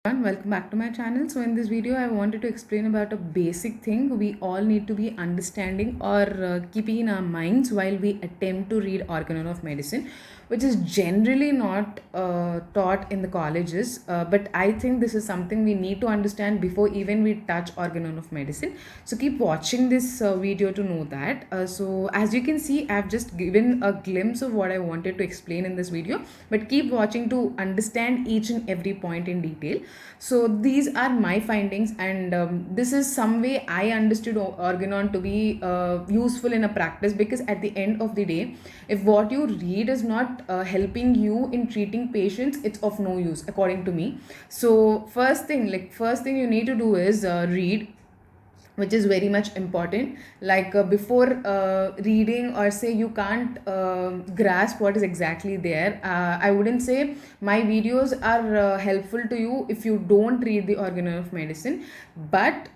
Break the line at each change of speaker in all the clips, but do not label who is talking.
Everyone, welcome back to my channel. So in this video I wanted to explain about a basic thing we all need to be understanding or keeping in our minds while we attempt to read Organon of Medicine, which is generally not taught in the colleges, but I think this is something we need to understand before even we touch Organon of Medicine. So keep watching this video to know that. So as you can see, I've just given a glimpse of what I wanted to explain in this video, but keep watching to understand each and every point in detail. So these are my findings, and this is some way I understood Organon to be useful in a practice, because at the end of the day, if what you read is not helping you in treating patients, it's of no use according to me. So first thing you need to do is read, which is very much important. Like before reading, or say you can't grasp what is exactly there, I wouldn't say my videos are helpful to you if you don't read the Organon of Medicine. But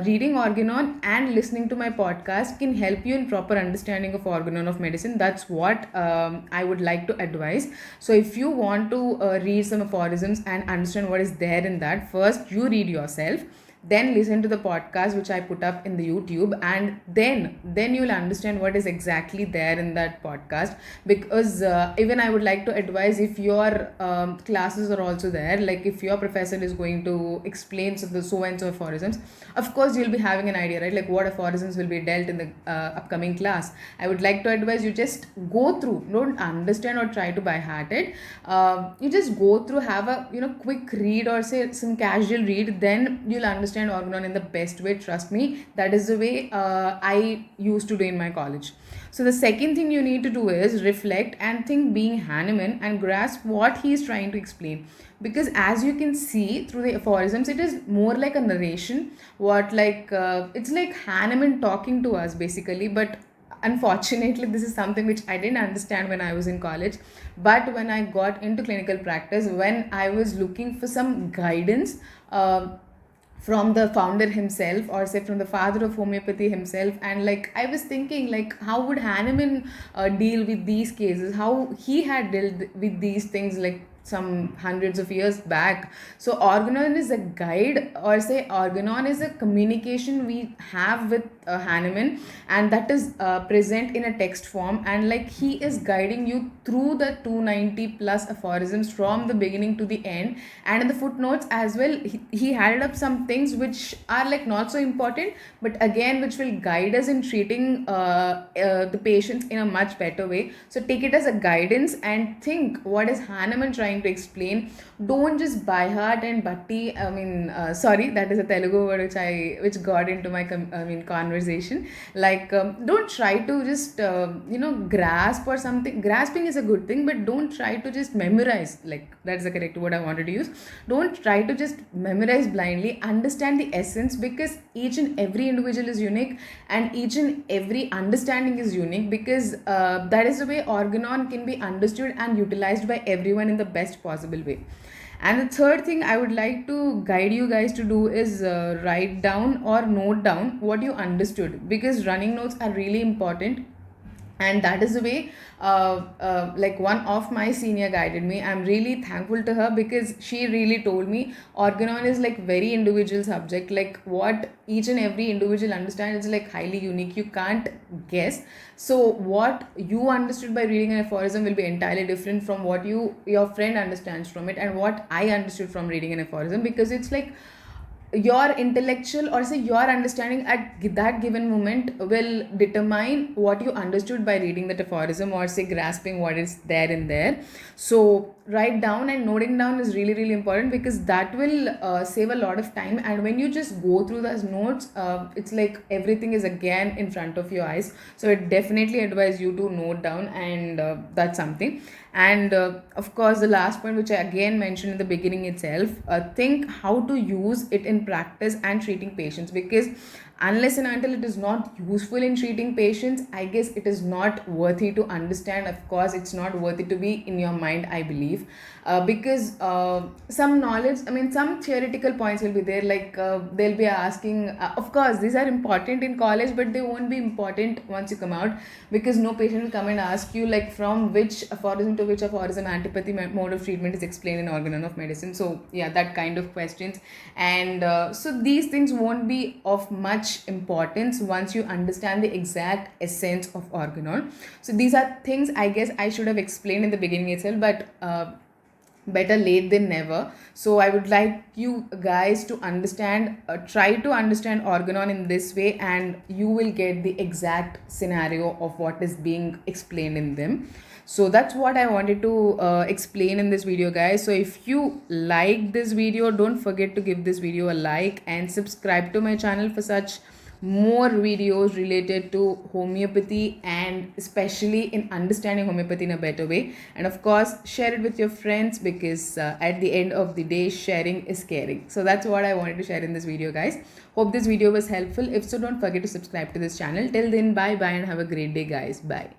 reading Organon and listening to my podcast can help you in proper understanding of Organon of Medicine. That's what I would like to advise. So if you want to read some aphorisms and understand what is there in that, first you read yourself, then listen to the podcast which I put up in the YouTube, and then you'll understand what is exactly there in that podcast. Because even I would like to advise, if your classes are also there, like if your professor is going to explain so and so aphorisms, of course you'll be having an idea, right, like what aphorisms will be dealt in the upcoming class. I would like to advise you, just go through, don't understand or try to by heart it. You just go through, have a quick read, or say some casual read, then you'll understand Organon in the best way. Trust me, that is the way I used to do in my college. So the second thing you need to do is reflect and think, being Hahnemann, and grasp what he is trying to explain. Because as you can see through the aphorisms, it is more like a narration. It's like Hahnemann talking to us basically. But unfortunately, this is something which I didn't understand when I was in college. But when I got into clinical practice, when I was looking for some guidance from the founder himself, or say from the father of homeopathy himself, and like I was thinking, like how would Hahnemann deal with these cases, how he had dealt with these things like some hundreds of years back. So Organon is a guide, or say Organon is a communication we have with Hahnemann, and that is present in a text form, and like he is guiding you through the 290 plus aphorisms from the beginning to the end. And in the footnotes as well, he added up some things which are like not so important, but again which will guide us in treating the patients in a much better way. So take it as a guidance and think, what is Hahnemann trying to explain? Don't just by heart and batti. I mean, sorry, that is a Telugu word which got into my conversation. Like don't try to just grasp or something. Grasping is a good thing, but don't try to just memorize. Like that's the correct word I wanted to use. Don't try to just memorize blindly. Understand the essence, because each and every individual is unique, and each and every understanding is unique. Because that is the way Organon can be understood and utilized by everyone in the best possible way. And the third thing I would like to guide you guys to do is write down or note down what you understood, because running notes are really important. And that is the way like one of my senior guided me. I'm really thankful to her, because she really told me Organon is like very individual subject. Like what each and every individual understands is like highly unique, you can't guess. So what you understood by reading an aphorism will be entirely different from what your friend understands from it, and what I understood from reading an aphorism. Because it's like your intellectual, or say your understanding at that given moment will determine what you understood by reading that aphorism, or say grasping what is there in there. So write down, and noting down is really really important, because that will save a lot of time. And when you just go through those notes, it's like everything is again in front of your eyes. So I definitely advise you to note down, and that's something. And of course, the last point which I again mentioned in the beginning itself, think how to use it in practice and treating patients. Because unless and until it is not useful in treating patients, I guess it is not worthy to understand. Of course, it's not worthy to be in your mind, I believe. Because some knowledge, I mean, some theoretical points will be there, like they'll be asking, of course these are important in college, but they won't be important once you come out, because no patient will come and ask you like from which aphorism to which aphorism antipathy mode of treatment is explained in organon of medicine. So yeah, that kind of questions. And so these things won't be of much importance once you understand the exact essence of organon. So these are things I guess I should have explained in the beginning itself, but better late than never. So I would like you guys to understand, try to understand organon in this way, and you will get the exact scenario of what is being explained in them. So that's what I wanted to explain in this video, guys. So if you like this video, don't forget to give this video a like and subscribe to my channel for such more videos related to homeopathy, and especially in understanding homeopathy in a better way. And of course, share it with your friends, because at the end of the day, sharing is caring. So that's what I wanted to share in this video, guys. Hope this video was helpful. If so, don't forget to subscribe to this channel. Till then, bye bye and have a great day, guys. Bye.